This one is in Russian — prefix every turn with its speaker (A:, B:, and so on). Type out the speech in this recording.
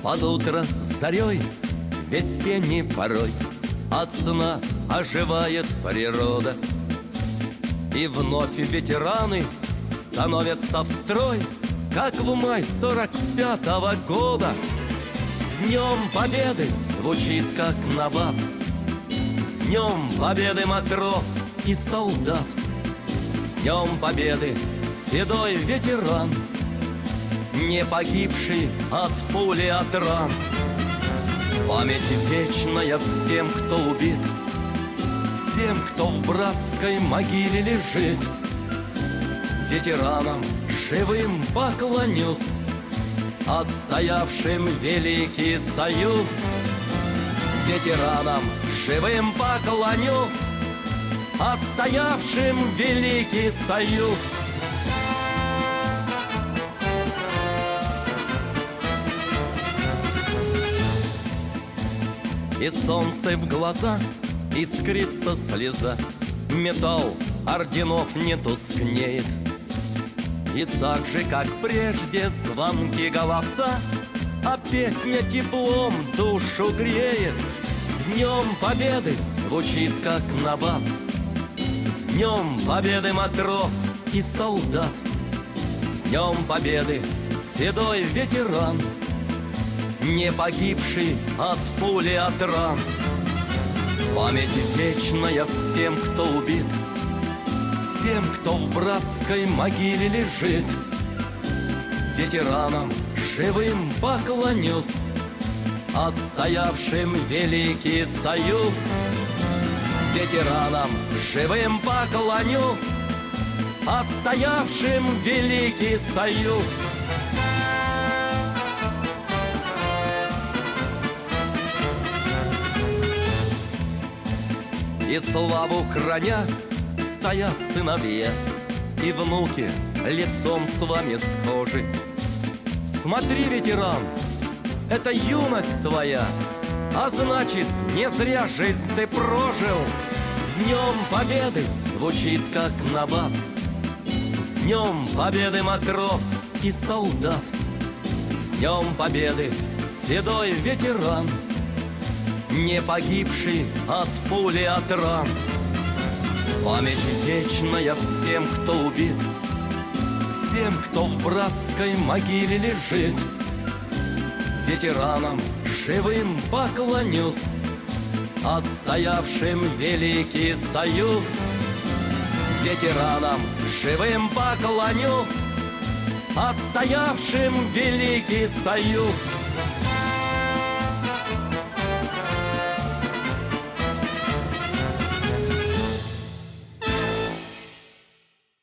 A: Под утро с зарей весенней порой от сна оживает природа, и вновь ветераны становятся в строй, как в май 45-го года. С Днем Победы звучит как набат, с Днем Победы матрос и солдат, с Днем Победы седой ветеран, не погибший от пули, от ран. Память вечная всем, кто убит, всем, кто в братской могиле лежит. Ветеранам живым поклонюсь, отстоявшим Великий Союз. Ветеранам живым поклонюсь, отстоявшим Великий Союз. И солнце в глаза, искрится слеза, металл орденов не тускнеет. И так же, как прежде, звонки голоса, а песня теплом душу греет. С Днем Победы звучит как набат, с Днем Победы матрос и солдат, с Днем Победы седой ветеран, не погибший от пули, от ран. Память вечная всем, кто убит, всем, кто в братской могиле лежит. Ветеранам живым поклонюсь, отстоявшим Великий Союз. Ветеранам живым поклонюсь, отстоявшим Великий Союз. И славу храня стоят сыновья и внуки, лицом с вами схожи. Смотри, ветеран, это юность твоя, а значит, не зря жизнь ты прожил. С Днем Победы звучит как набат, с Днем Победы матрос и солдат, с Днем Победы седой ветеран, не погибший от пули, от ран. Память вечная всем, кто убит, всем, кто в братской могиле лежит. Ветеранам живым поклонюсь, отстоявшим Великий Союз. Ветеранам живым поклонюсь, отстоявшим Великий Союз.